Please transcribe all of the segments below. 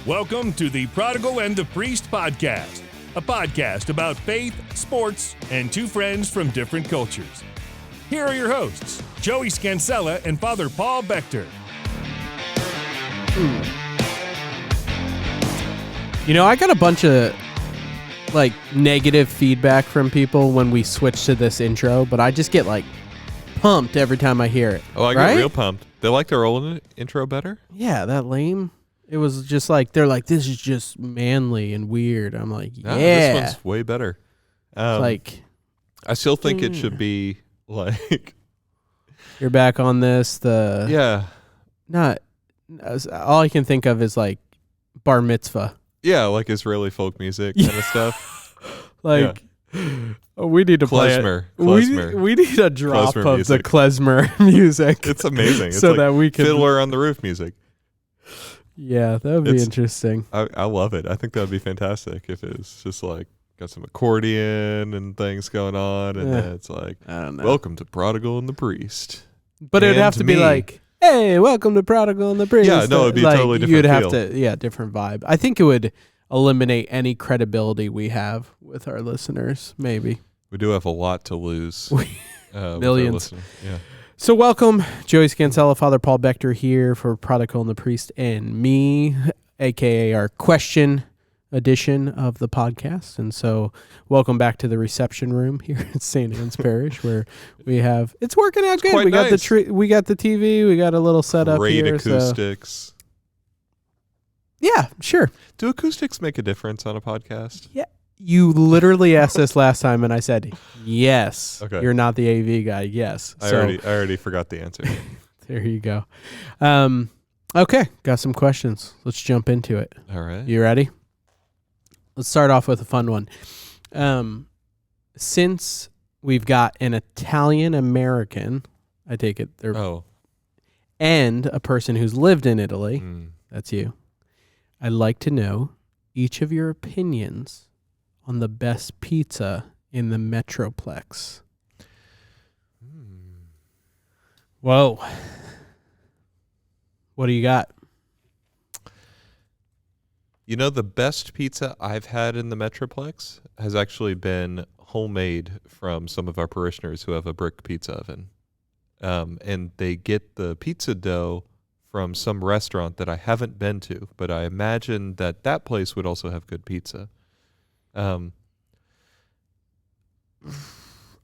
Welcome to the Prodigal and the Priest podcast, a podcast about faith, sports, and two friends from different cultures. Here are your hosts, Joey Scansella and Father Paul Bechter. You know, I got a bunch of negative feedback from people when we switch to this intro, but I just get pumped every time I hear it. Oh, I get real pumped. They like their old intro better? Yeah, that lame. It was just they're like, this is just manly and weird. I'm like, yeah. This one's way better. I still think it should be you're back on this. Not all I can think of is bar mitzvah. Yeah, like Israeli folk music kind of stuff. We need to play it. Klezmer. We need a drop Klezmer of music. the klezmer music. It's amazing. It's so that we can Fiddler on the Roof music. Yeah, that would be interesting. I love it. I think that would be fantastic if it's just got some accordion and things going on, and then it's I don't know. welcome to Prodigal and the Priest. But it'd have to be hey, welcome to Prodigal and the Priest. Yeah, no, it'd be totally different. You'd have to, different vibe. I think it would eliminate any credibility we have with our listeners, maybe. We do have a lot to lose. Millions. Yeah. So welcome, Joey Scansella, Father Paul Bechter here for Prodigal and the Priest and me, a.k.a. our question edition of the podcast. And so welcome back to the reception room here at St. Anne's Parish, where we have, it's working out good. We got nice. we got the TV, we got a little setup Great here. acoustics. So. Yeah, sure. Do acoustics make a difference on a podcast? Yeah. You literally asked this last time, and I said, yes. Okay. You're not the AV guy. Yes. I already forgot the answer. There you go. Okay. Got some questions. Let's jump into it. All right. You ready? Let's start off with a fun one. Since we've got an Italian American, I take it, and a person who's lived in Italy, that's you, I'd like to know each of your opinions on the best pizza in the Metroplex. Whoa. What do you got? You know, the best pizza I've had in the Metroplex has actually been homemade from some of our parishioners who have a brick pizza oven. And they get the pizza dough from some restaurant that I haven't been to, but I imagine that place would also have good pizza.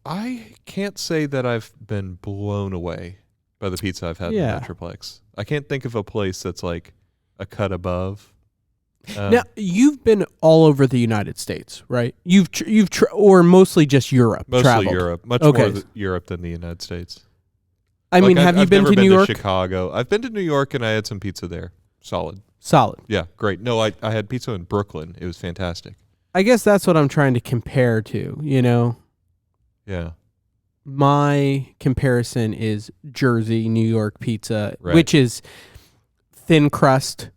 I can't say that I've been blown away by the pizza I've had in the Metroplex. I can't think of a place that's a cut above. Now, you've been all over the United States, right? Or mostly just Europe. Mostly traveled. Europe. Much more Europe than the United States. I mean, have you been to New York? To Chicago. I've been to New York and I had some pizza there. Solid. Yeah, great. No, I had pizza in Brooklyn. It was fantastic. I guess that's what I'm trying to compare to, you know? Yeah. My comparison is Jersey, New York pizza, right. which is thin crust,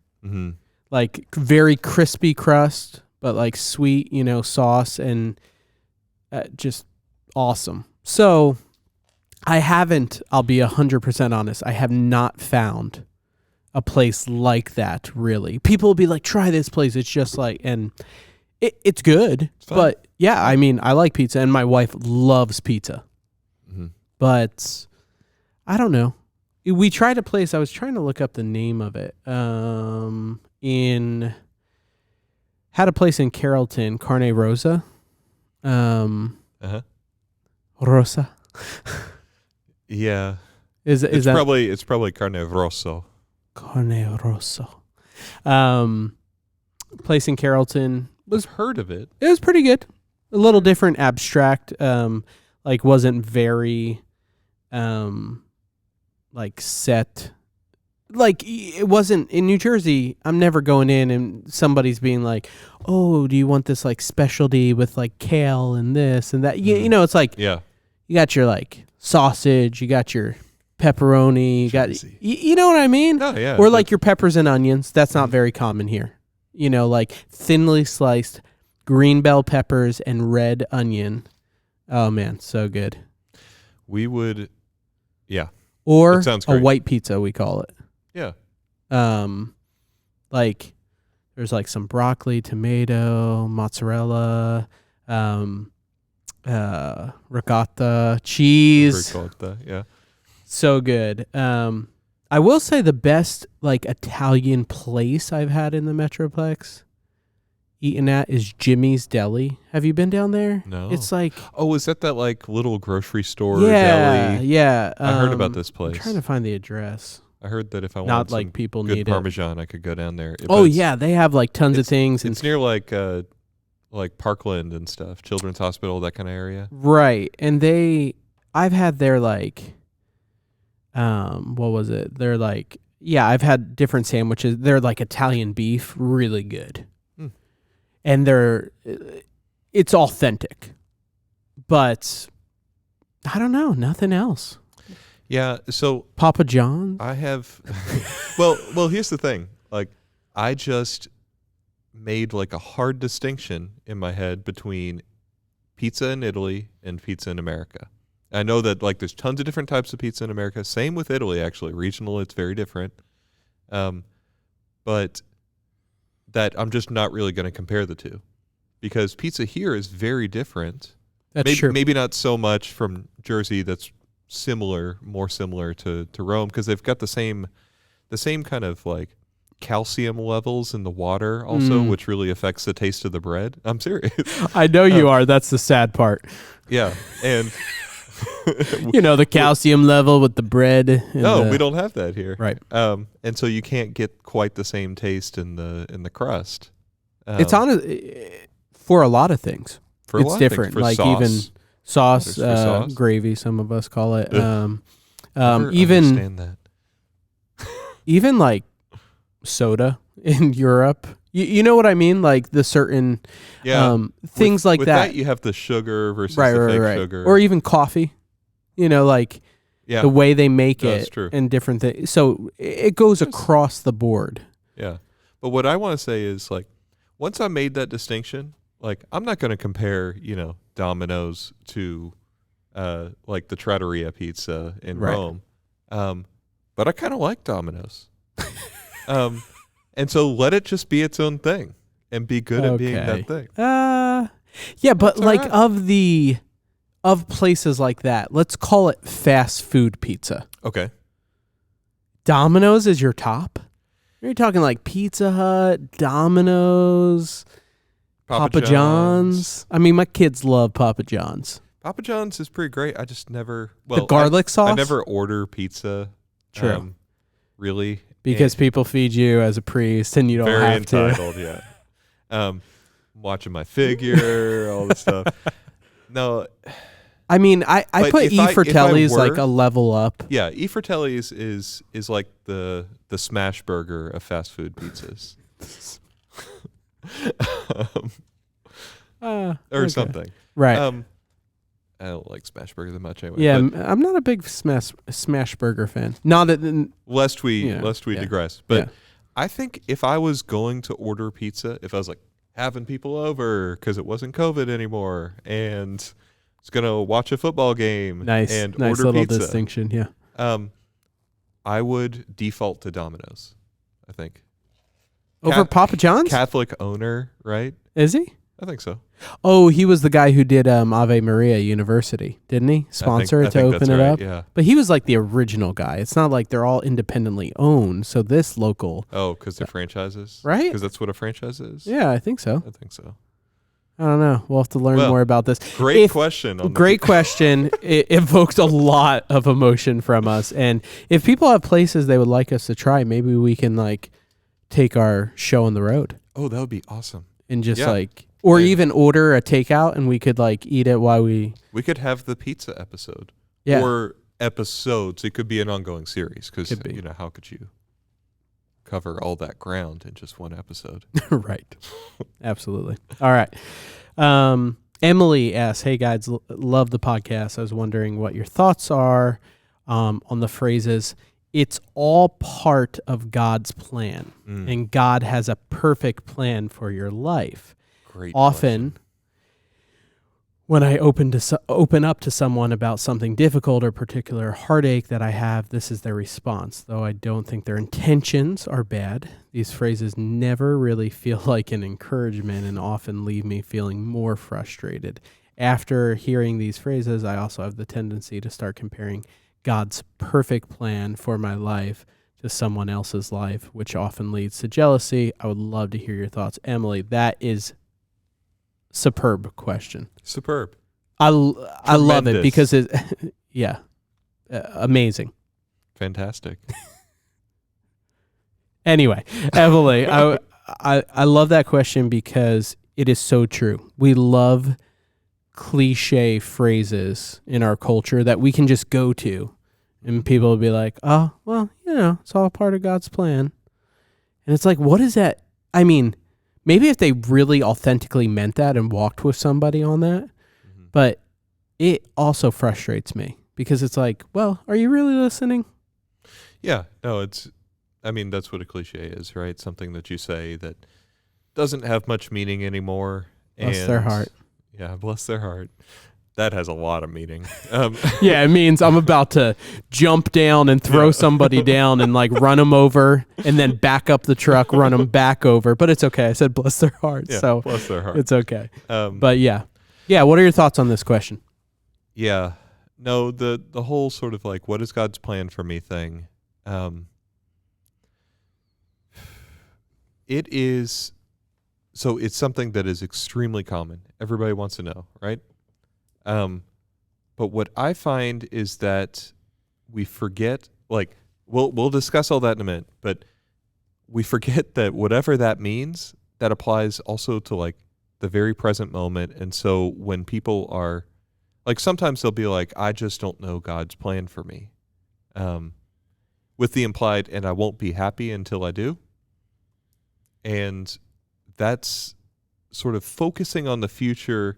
very crispy crust, but sweet, sauce and just awesome. So I'll be 100% honest, I have not found a place like that, really. People will be like, try this place. It's just and it's good. It's but yeah, I mean, I like pizza and my wife loves pizza. But I don't know. We tried a place, I was trying to look up the name of it. Had a place in Carrollton, Carne Rosa. Rosa. Yeah. It's probably Carne Rosso. Carne Rosso. Place in Carrollton. I've heard of it. It was pretty good. A little different, abstract. Wasn't very, set. It wasn't in New Jersey. I'm never going in and somebody's being like, "Oh, do you want this specialty with kale and this and that?" You know, it's you got your sausage, you got your pepperoni, you got you know what I mean? Oh yeah. Or your peppers and onions. That's not very common here. You know, thinly sliced green bell peppers and red onion. Oh man, so good. We would, yeah. Or a white pizza, we call it. Yeah. There's There's like some broccoli, tomato, mozzarella, ricotta, cheese. Ricotta, yeah. So good. I will say the best like Italian place I've had in the Metroplex eaten at is Jimmy's Deli. Have you been down there? No. It's like Oh, is that like little grocery store yeah, deli? yeah. I heard about this place. I'm trying to find the address. I heard that if I Not wanted like some people good need Parmesan, I could go down there. Oh yeah, they have like tons of things. It's near like Parkland and stuff, Children's Hospital, that kind of area. Right, and I've had their like, what was it? They're like, yeah, I've had different sandwiches. They're like Italian beef, really good, and it's authentic, but I don't know, nothing else. Yeah, so Papa John's. I have. well, here's the thing. Like, I just made like a hard distinction in my head between pizza in Italy and pizza in America. I know that like there's tons of different types of pizza in America. Same with Italy, actually. Regional, it's very different. But that I'm just not really going to compare the two, because pizza here is very different. That's true. Maybe not so much from Jersey. That's more similar to Rome, because they've got the same kind of like calcium levels in the water also, which really affects the taste of the bread. I'm serious. I know you are. That's the sad part. Yeah, and the calcium level with the bread. No, we don't have that here. Right. And so you can't get quite the same taste in the crust. It's for a lot of things. For a it's lot different. Of things. For like sauce. even sauce, sauce, gravy. Some of us call it. Never Even understand that. even like soda in Europe. You know what I mean? Like the certain things like with that. You have the sugar versus right, the right, fake right. sugar. Or even coffee. Like the way they make That's it true. and different things. So it goes across the board. Yeah. But what I want to say is, like, once I made that distinction, like, I'm not going to compare, Domino's to like the Trattoria pizza in Rome. But I kind of like Domino's. And so let it just be its own thing and be good at being that thing. Yeah, but That's like all right. of places like that, let's call it fast food pizza. Okay. Domino's is your top? Are you talking like Pizza Hut, Domino's, Papa John's? I mean, my kids love Papa John's. Papa John's is pretty great. I just never... Well, the garlic sauce? I never order pizza. True. Really. Because people feed you as a priest and you don't very have to. Very entitled, yeah. Watching my figure, all this stuff. No. I mean, I put E. Fratelli's like a level up. Yeah, E. Fratelli's is like the smash burger of fast food pizzas. Or something. Right. I don't like smash burger that much anyway. Yeah, I'm not a big smash burger fan. Not that lest we digress. But I think if I was going to order pizza, if I was like having people over because it wasn't COVID anymore and was gonna watch a football game and order little pizza, distinction, yeah. I would default to Domino's, I think. Over Papa John's? Catholic owner, right? Is he? I think so. Oh, he was the guy who did Ave Maria University, didn't he? Sponsor it to open it up. Yeah. But he was like the original guy. It's not like they're all independently owned. So this local. Oh, because they're franchises? Right? Because that's what a franchise is? Yeah, I think so. I think so. I don't know. We'll have to learn more about this. Great question. Great question. It evoked a lot of emotion from us. And if people have places they would like us to try, maybe we can like take our show on the road. Oh, that would be awesome. And just or even order a takeout and we could like eat it while we could have the pizza episode. Yeah. Or episodes. It could be an ongoing series because, how could you cover all that ground in just one episode? Right. Absolutely. All right. Emily asks, hey guys, love the podcast. I was wondering what your thoughts are on the phrases, it's all part of God's plan and God has a perfect plan for your life. Great Often question. when I open up to someone about something difficult or particular heartache that I have, this is their response. Though I don't think their intentions are bad, these phrases never really feel like an encouragement and often leave me feeling more frustrated. After hearing these phrases, I also have the tendency to start comparing God's perfect plan for my life to someone else's life, which often leads to jealousy. I would love to hear your thoughts. Emily, that is superb question. Superb. I love it because it, yeah, amazing. Fantastic. Anyway, Emily, I love that question because it is so true. We love cliche phrases in our culture that we can just go to, and people will be like, "Oh, well, it's all part of God's plan," and it's like, what is that? I mean, maybe if they really authentically meant that and walked with somebody on that, but it also frustrates me because it's like, well, are you really listening? Yeah, no, that's what a cliche is, right? Something that you say that doesn't have much meaning anymore. Bless their heart. Yeah, bless their heart. That has a lot of meaning. Yeah, it means I'm about to jump down and throw somebody down and like run them over and then back up the truck, run them back over. But it's okay. I said bless their heart. Yeah, so bless their heart. It's okay. But yeah. What are your thoughts on this question? Yeah. No, the whole sort of like, what is God's plan for me thing? It's something that is extremely common. Everybody wants to know, right? But what I find is that we forget, like, we'll discuss all that in a minute, but we forget that whatever that means, that applies also to like the very present moment. And so when people are like, sometimes they'll be like, I just don't know God's plan for me. With the implied, and I won't be happy until I do. And that's sort of focusing on the future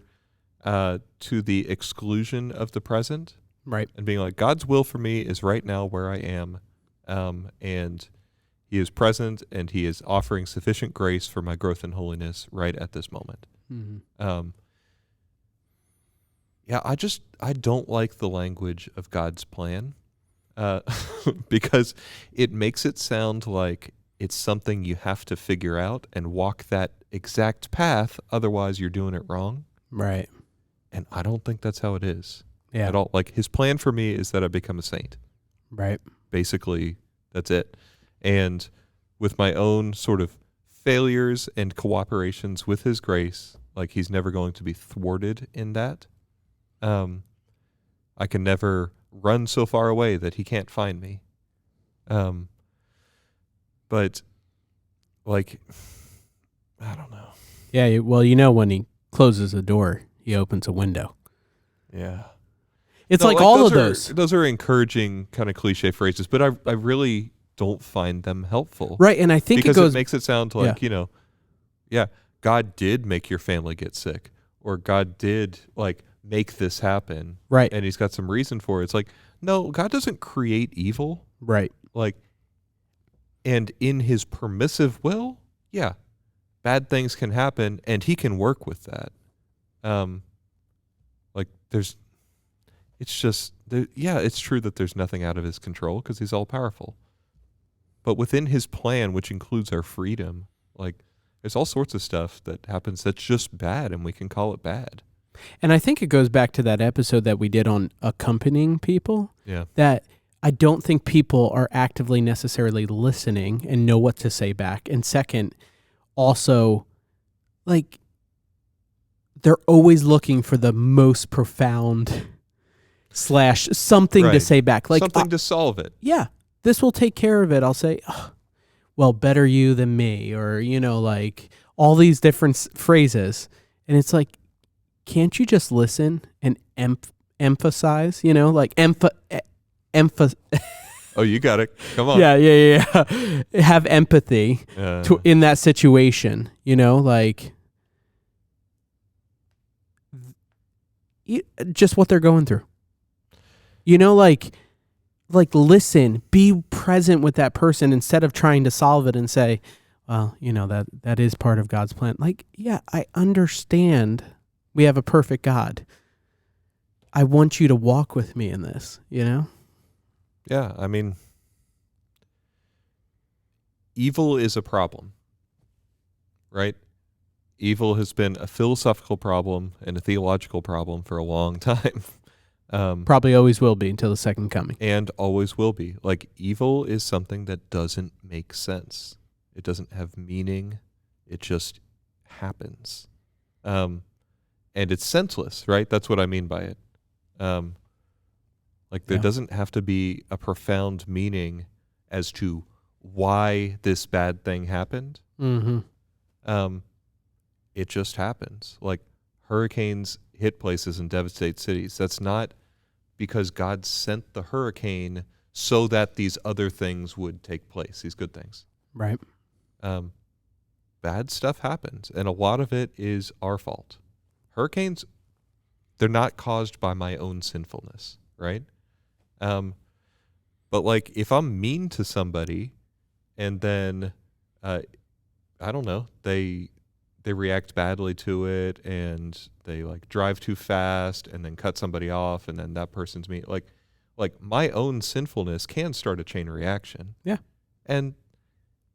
to the exclusion of the present. Right. And being like, God's will for me is right now where I am. And he is present and he is offering sufficient grace for my growth in holiness right at this moment. Mm-hmm. I don't like the language of God's plan because it makes it sound like it's something you have to figure out and walk that exact path. Otherwise, you're doing it wrong. Right. And I don't think that's how it is at all. Like, his plan for me is that I become a saint. Right. Basically, that's it. And with my own sort of failures and cooperations with his grace, like, he's never going to be thwarted in that. I can never run so far away that he can't find me. But, like, I don't know. Yeah, well, when he closes a door, he opens a window. Yeah. It's like all of those. Those are encouraging kind of cliche phrases, but I really don't find them helpful. Right, and I think because it makes it sound like, God did make your family get sick, or God did, like, make this happen. Right. And he's got some reason for it. It's like, no, God doesn't create evil. Right. Like, and in his permissive will, bad things can happen, and he can work with that. It's true that there's nothing out of his control because he's all powerful. But within his plan, which includes our freedom, like, there's all sorts of stuff that happens that's just bad, and we can call it bad. And I think it goes back to that episode that we did on accompanying people. Yeah. That I don't think people are actively necessarily listening and know what to say back. And second, also, like, they're always looking for the most profound / something to say back. Like, something to solve it. Yeah, this will take care of it. I'll say, well, better you than me, or, like, all these different phrases. And it's like, can't you just listen and emphasize, like Oh, you got it. Come on. Yeah. Have empathy in that situation, like just what they're going through. Like listen, be present with that person instead of trying to solve it and say, well, that is part of God's plan. Like, yeah, I understand we have a perfect God. I want you to walk with me in this, you know? Yeah, I mean, evil is a problem, right? Evil has been a philosophical problem and a theological problem for a long time. Probably always will be until the second coming. And always will be. Like, evil is something that doesn't make sense. It doesn't have meaning. It just happens. And it's senseless, right? That's what I mean by it. There doesn't have to be a profound meaning as to why this bad thing happened. Mm-hmm. It just happens. Like, hurricanes hit places and devastate cities. That's not because God sent the hurricane so that these other things would take place, these good things. Right. Bad stuff happens, and a lot of it is our fault. Hurricanes, they're not caused by my own sinfulness, right? But like, if I'm mean to somebody and then, I don't know, they react badly to it and they like drive too fast and then cut somebody off and then that person's mean. Like my own sinfulness can start a chain reaction. Yeah. And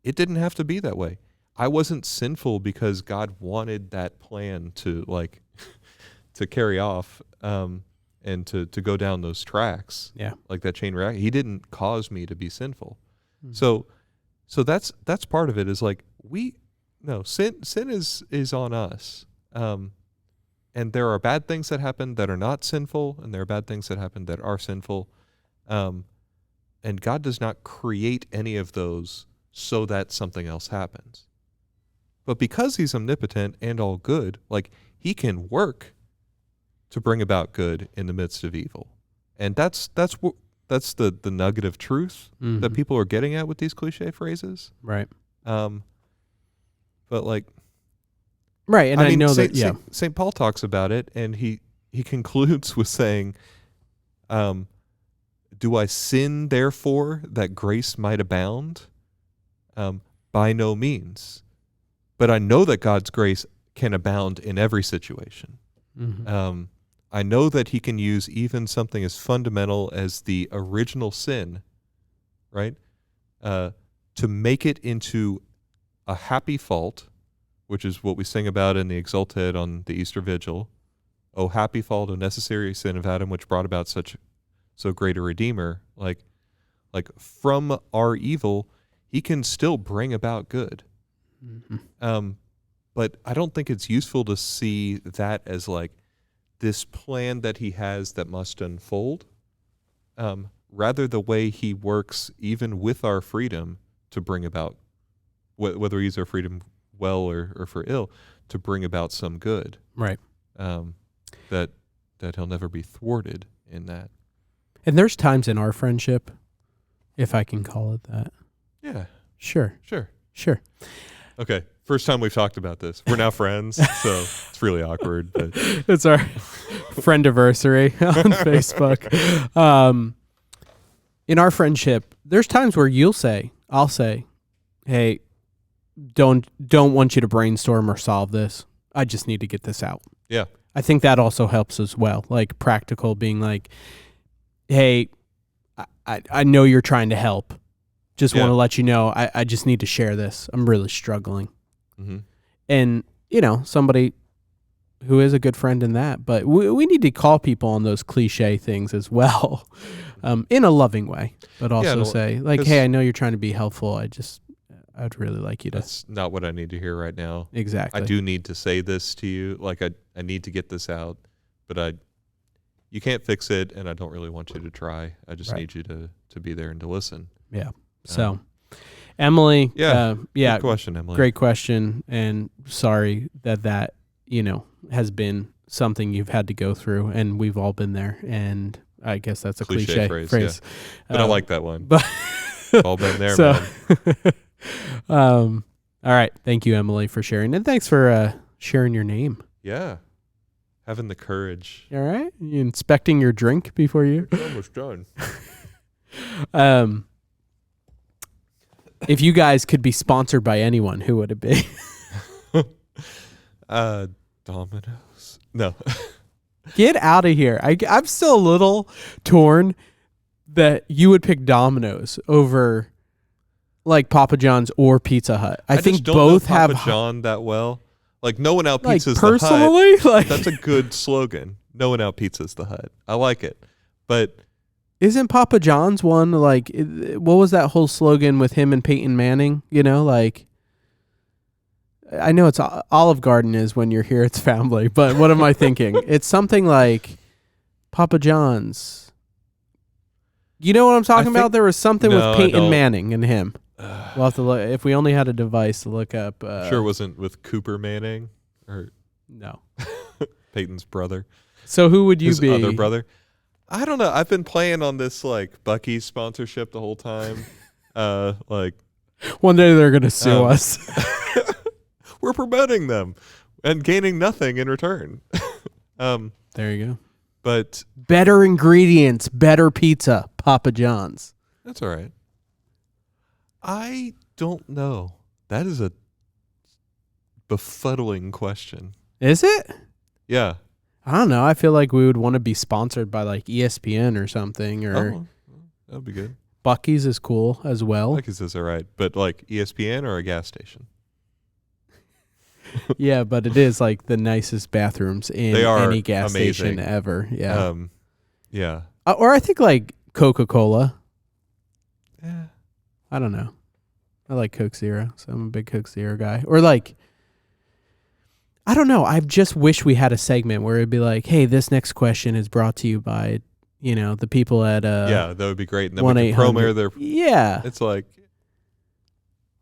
it didn't have to be that way. I wasn't sinful because God wanted that plan to like to carry off and to go down those tracks. Yeah. Like that chain reaction. He didn't cause me to be sinful. Mm-hmm. So that's part of it is like sin is on us. And there are bad things that happen that are not sinful, and there are bad things that happen that are sinful. And God does not create any of those so that something else happens. But because he's omnipotent and all good, like he can work to bring about good in the midst of evil. And that's the nugget of truth that people are getting at with these cliche phrases. Right. But like, right, and I know that St. Paul talks about it, and he concludes with saying, "Do I sin therefore that grace might abound? By no means, but I know that God's grace can abound in every situation. I know that He can use even something as fundamental as the original sin, right, to make it into a happy fault." Which is what we sing about in the Exultet on the Easter Vigil. "O happy fault, O necessary sin of Adam, which brought about so great a Redeemer." Like from our evil, he can still bring about good. But I don't think it's useful to see that as like this plan that he has that must unfold. Rather, the way he works, even with our freedom, to bring about, whether he uses our freedom well or for ill, to bring about some good. Right. That he'll never be thwarted in that. And there's times in our friendship, if I can call it that. Yeah. Sure. Okay. First time we've talked about this. We're now friends, so it's really awkward. But it's our friendiversary on Facebook. In our friendship, there's times where I'll say, "Hey, don't want you to brainstorm or solve this. I just need to get this out." Yeah. I think that also helps as well. Like practical, being like, "Hey, I know you're trying to help. Just want to let you know, I just need to share this. I'm really struggling." And, somebody who is a good friend in that, but we need to call people on those cliche things as well, in a loving way, but also say like, "Hey, I know you're trying to be helpful. I'd really like you to." That's not what I need to hear right now. Exactly. I do need to say this to you. Like I need to get this out, but you can't fix it, and I don't really want you to try. I just need you to be there and to listen. Yeah. So, Emily. Good question, Emily. Great question, and sorry that has been something you've had to go through, and we've all been there. And I guess that's a cliche phrase. Yeah. But I like that one. But all been there, man. All right. Thank you, Emily, for sharing. And thanks for sharing your name. Yeah. Having the courage. All right. You inspecting your drink before you? It's almost done. If you guys could be sponsored by anyone, who would it be? Domino's. No. Get out of here. I'm still a little torn that you would pick Domino's over like Papa John's or Pizza Hut. I think just don't both know have Papa John that well. Like no one out like pizzas personally, the Hut. like That's a good slogan. No one out pizzas the Hut. I like it. But isn't Papa John's one like what was that whole slogan with him and Peyton Manning? You know, like I know it's Olive Garden is when you're here, it's family. But what am I thinking? It's something like Papa John's. You know what I'm talking about? There was something with Peyton Manning and him. We'll have to look, if we only had a device to look up. Sure, it wasn't with Cooper Manning or no, Peyton's brother. So who would you His be? Other brother. I don't know. I've been playing on this like Buc-ee's sponsorship the whole time. Like one day they're gonna sue us. We're promoting them and gaining nothing in return. There you go. But better ingredients, better pizza, Papa John's. That's all right. I don't know. That is a befuddling question. Is it? Yeah. I don't know. I feel like we would want to be sponsored by like ESPN or something, or that would be good. Buc-ee's is cool as well. Buc-ee's is all right, but like ESPN or a gas station. Yeah, but it is like the nicest bathrooms in any gas amazing. station ever. Yeah. Yeah. Or I think like Coca-Cola. Yeah. I don't know. I like Coke Zero, so I'm a big Coke Zero guy. Or like, I don't know. I just wish we had a segment where it'd be like, hey, this next question is brought to you by, the people at yeah, that would be great. And then we can promo their It's like,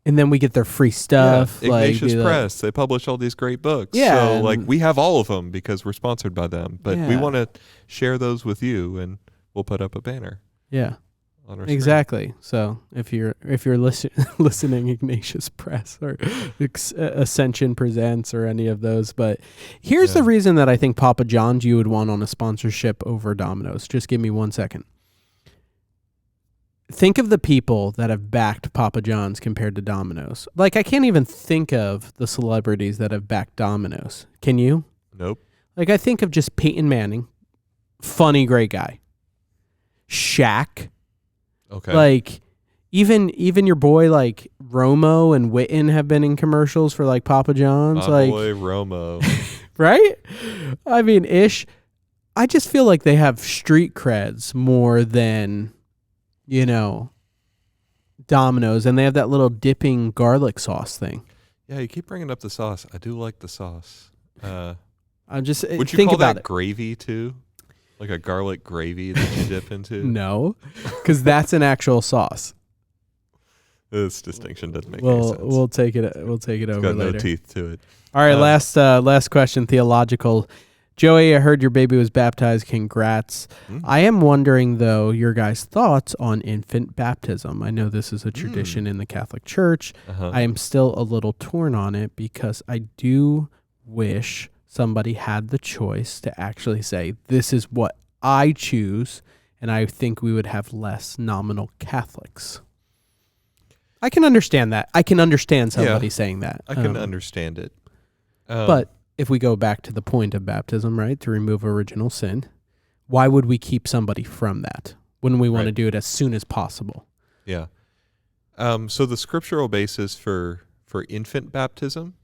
and then we get their free stuff. Yeah, Ignatius Press. They publish all these great books. Yeah. So like we have all of them because we're sponsored by them. But we want to share those with you, and we'll put up a banner. Yeah. On our exactly. So if you're listening, Ignatius Press or Ascension Presents or any of those, but here's the reason that I think Papa John's you would want on a sponsorship over Domino's. Just give me 1 second. Think of the people that have backed Papa John's compared to Domino's. Like I can't even think of the celebrities that have backed Domino's. Can you? Nope. Like I think of just Peyton Manning, funny, great guy. Shaq. Okay. Like even your boy like Romo and Witten have been in commercials for like Papa John's. My like boy Romo. Right? I mean, ish. I just feel like they have street creds more than, Domino's, and they have that little dipping garlic sauce thing. Yeah, you keep bringing up the sauce. I do like the sauce. I'm just would you think call about that it. Gravy too? Like a garlic gravy that you dip into? No, because that's an actual sauce. This distinction doesn't make any sense. We'll take it. We'll take it it's over got later. No teeth to it. All right, last question, theological. Joey, I heard your baby was baptized. Congrats. I am wondering, though, your guys' thoughts on infant baptism. I know this is a tradition in the Catholic Church. I am still a little torn on it because I do wish somebody had the choice to actually say, this is what I choose, and I think we would have less nominal Catholics. I can understand that. I can understand somebody saying that. I can understand it. But if we go back to the point of baptism, right, to remove original sin, why would we keep somebody from that? Wouldn't we want to do it as soon as possible? Yeah. So the scriptural basis for infant baptism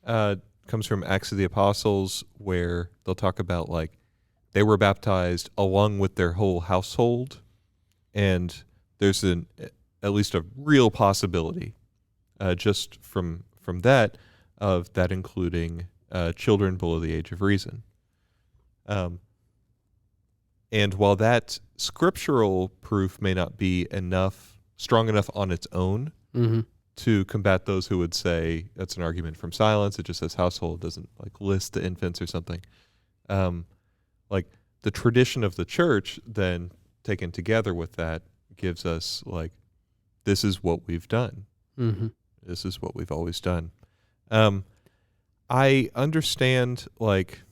comes from Acts of the Apostles, where they'll talk about like they were baptized along with their whole household, and there's at least a real possibility just from that of that including children below the age of reason. And while that scriptural proof may not be strong enough on its own to combat those who would say that's an argument from silence, it just says household, doesn't like list the infants or something. Like the tradition of the church then taken together with that gives us like, this is what we've done. This is what we've always done. I understand, like,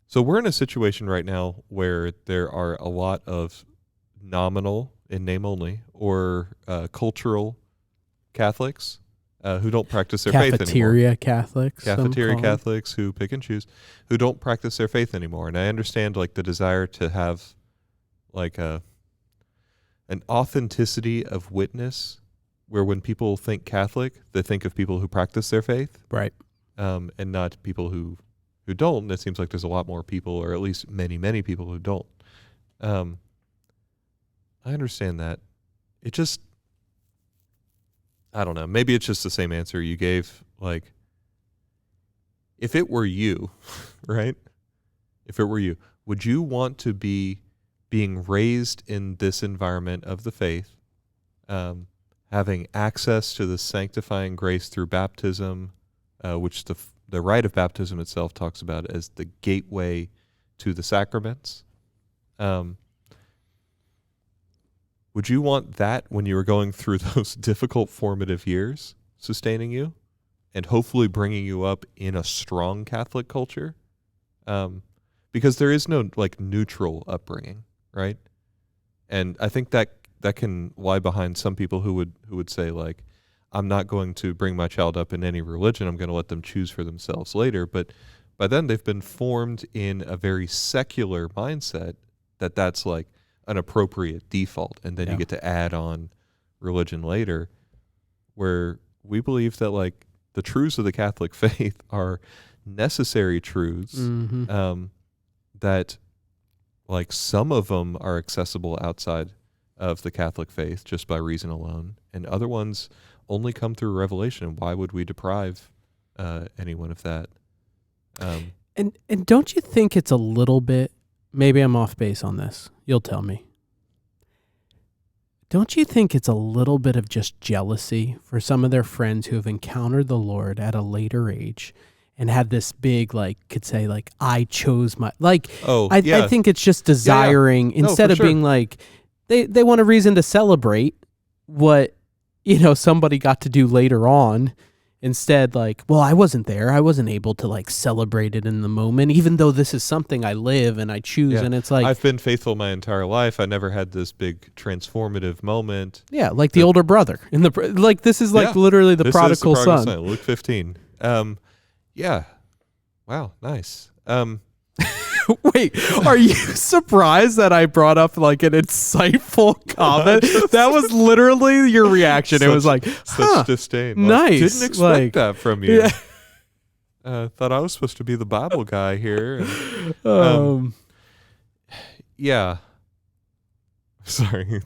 so we're in a situation right now where there are a lot of nominal in name only or cultural Catholics who don't practice their faith anymore. Cafeteria Catholics. Cafeteria Catholics who pick and choose, who don't practice their faith anymore. And I understand like the desire to have like an authenticity of witness, where when people think Catholic, they think of people who practice their faith, Right. And not people who don't. And it seems like there's a lot more people, or at least many people who don't. I understand that. It just, I don't know. Maybe it's just the same answer you gave. Like, if it were you, right? If it were you, would you want to be being raised in this environment of the faith, having access to the sanctifying grace through baptism, which the rite of baptism itself talks about as the gateway to the sacraments? Would you want that when you were going through those difficult formative years, sustaining you and hopefully bringing you up in a strong Catholic culture? Because there is no like neutral upbringing, right? And I think that can lie behind some people who would say like, I'm not going to bring my child up in any religion. I'm going to let them choose for themselves later. But by then they've been formed in a very secular mindset that's like an appropriate default. And then you get to add on religion later, where we believe that like the truths of the Catholic faith are necessary truths, that like some of them are accessible outside of the Catholic faith just by reason alone, and other ones only come through revelation. Why would we deprive anyone of that? And don't you think it's a little bit, maybe I'm off base on this, you'll tell me. Don't you think it's a little bit of just jealousy for some of their friends who have encountered the Lord at a later age and had this big, like, could say, like, I chose my, like, I think it's just desiring, instead of being like, they want a reason to celebrate what, somebody got to do later on. Instead, like, well, I wasn't there. I wasn't able to, like, celebrate it in the moment, even though this is something I live and I choose. And it's like, I've been faithful my entire life. I never had this big transformative moment. Yeah, like the older brother. This is like literally the prodigal son. Luke 15. Yeah. Wow, nice. Wait, are you surprised that I brought up like an insightful comment? That was literally your reaction. It was like, such disdain. Nice. Didn't expect that from you. Yeah. Thought I was supposed to be the Bible guy here. And, yeah. Sorry,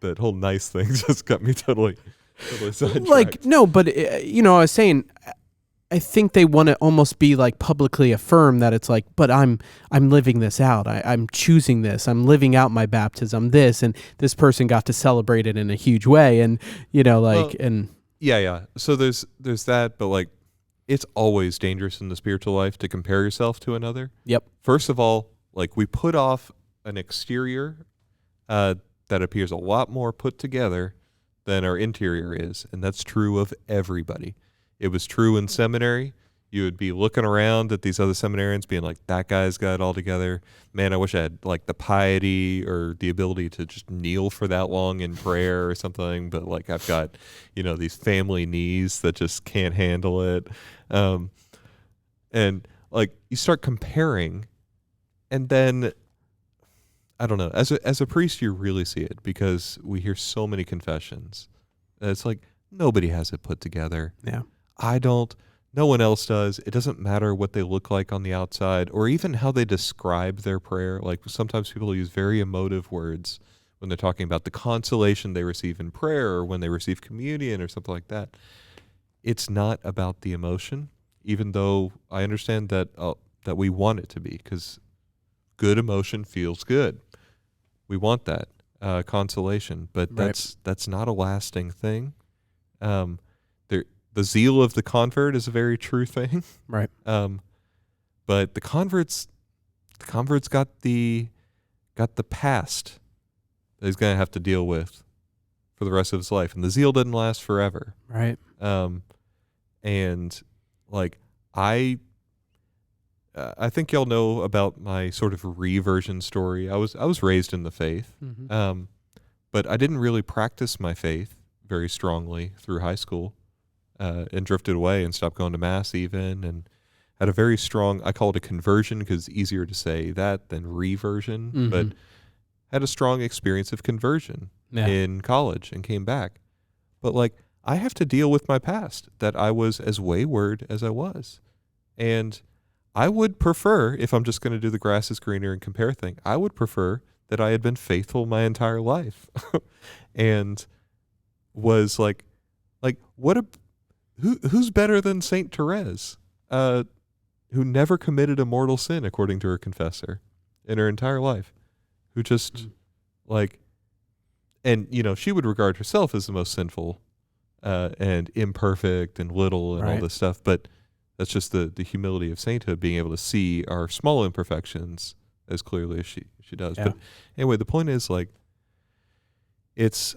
that whole nice thing just got me totally sidetracked. Like, no, but I was saying, I think they want to almost be like publicly affirm that it's like, but I'm living this out. I'm choosing this. I'm living out my baptism. This, and this person got to celebrate it in a huge way. And yeah. So there's that, but like, it's always dangerous in the spiritual life to compare yourself to another. Yep. First of all, like, we put off an exterior that appears a lot more put together than our interior is, and that's true of everybody. It was true in seminary. You would be looking around at these other seminarians being like, that guy's got it all together. Man, I wish I had like the piety or the ability to just kneel for that long in prayer or something. But like, I've got, these family knees that just can't handle it. And like, you start comparing, and then, I don't know, as a priest, you really see it, because we hear so many confessions. It's like, nobody has it put together. Yeah. I don't. No one else does. It doesn't matter what they look like on the outside, or even how they describe their prayer. Like, sometimes people use very emotive words when they're talking about the consolation they receive in prayer, or when they receive communion or something like that. It's not about the emotion, even though I understand that we want it to be, because good emotion feels good. We want that consolation, but that's not a lasting thing. The zeal of the convert is a very true thing, right? But the convert's got the past that he's gonna have to deal with for the rest of his life, and the zeal didn't last forever, right? And like, I think y'all know about my sort of reversion story. I was raised in the faith, but I didn't really practice my faith very strongly through high school. and drifted away and stopped going to mass even, and had a very strong, I call it a conversion because it's easier to say that than reversion, but had a strong experience of conversion in college and came back. But like, I have to deal with my past, that I was as wayward as I was. And I would prefer, if I'm just going to do the grass is greener and compare thing, I would prefer that I had been faithful my entire life and was like who's better than Saint Therese, who never committed a mortal sin according to her confessor in her entire life, who just and she would regard herself as the most sinful and imperfect and little and all this stuff, but that's just the humility of sainthood, being able to see our small imperfections as clearly as she does. Yeah. But anyway, the point is, like, it's,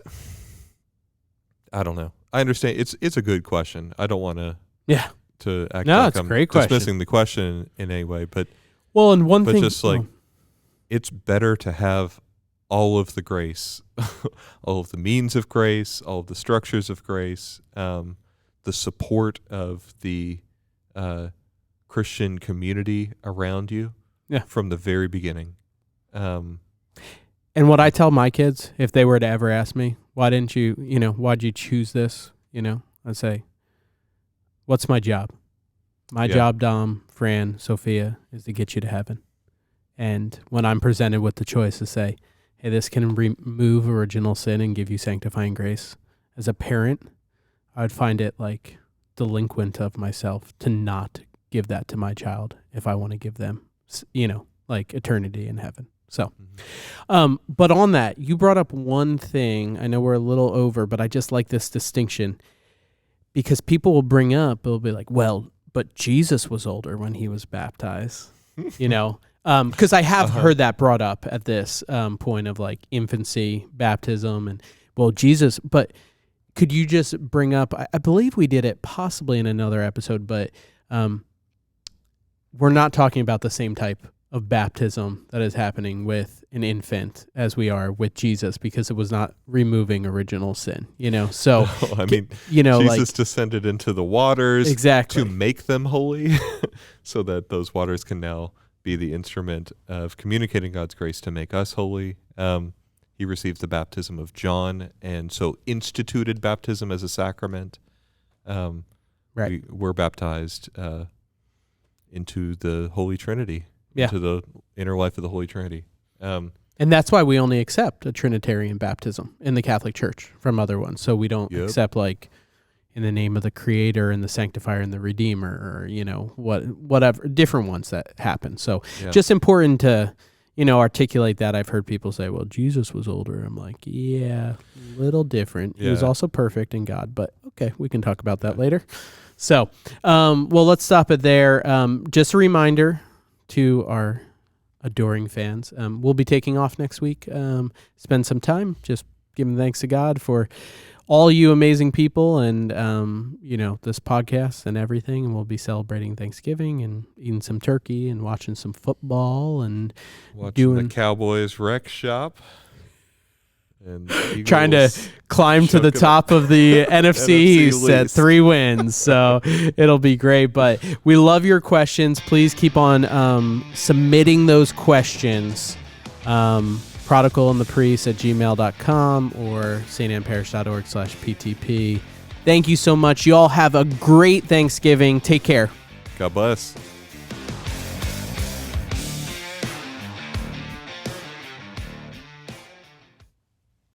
I don't know. I understand it's a good question. I don't want to act like I'm dismissing the question in any way, but just like it's better to have all of the grace, all of the means of grace, all of the structures of grace, the support of the Christian community around you from the very beginning. And what I tell my kids, if they were to ever ask me, why'd you choose this? I'd say, what's my job? My job, Dom, Fran, Sophia, is to get you to heaven. And when I'm presented with the choice to say, hey, this can remove original sin and give you sanctifying grace, as a parent, I would find it like delinquent of myself to not give that to my child if I want to give them, like eternity in heaven. So, but on that, you brought up one thing. I know we're a little over, but I just like this distinction because people will bring up, they'll be like, well, but Jesus was older when he was baptized, because I have heard that brought up at this point of like infancy baptism and, well, Jesus, but could you just bring up, I believe we did it possibly in another episode, but we're not talking about the same type of baptism that is happening with an infant as we are with Jesus, because it was not removing original sin, So, Jesus descended into the waters exactly to make them holy so that those waters can now be the instrument of communicating God's grace to make us holy. He received the baptism of John, and so instituted baptism as a sacrament. We're baptized into the Holy Trinity, into the inner life of the Holy Trinity. And that's why we only accept a Trinitarian baptism in the Catholic Church from other ones. So we don't accept like in the name of the Creator and the Sanctifier and the Redeemer, or, whatever, different ones that happen. So just important to, articulate that. I've heard people say, well, Jesus was older. I'm like, a little different. He was also perfect in God, but okay, we can talk about that later. So, let's stop it there. Just a reminder to our adoring fans, we'll be taking off next week. Spend some time just giving thanks to God for all you amazing people and, this podcast and everything. And we'll be celebrating Thanksgiving and eating some turkey and watching some football and watching the Cowboys wreck shop. And trying to climb to the top of the NFC East at 3 wins. So it'll be great. But we love your questions. Please keep on submitting those questions. prodigalandthepriest@gmail.com or stannparish.org/PTP. Thank you so much. You all have a great Thanksgiving. Take care. God bless.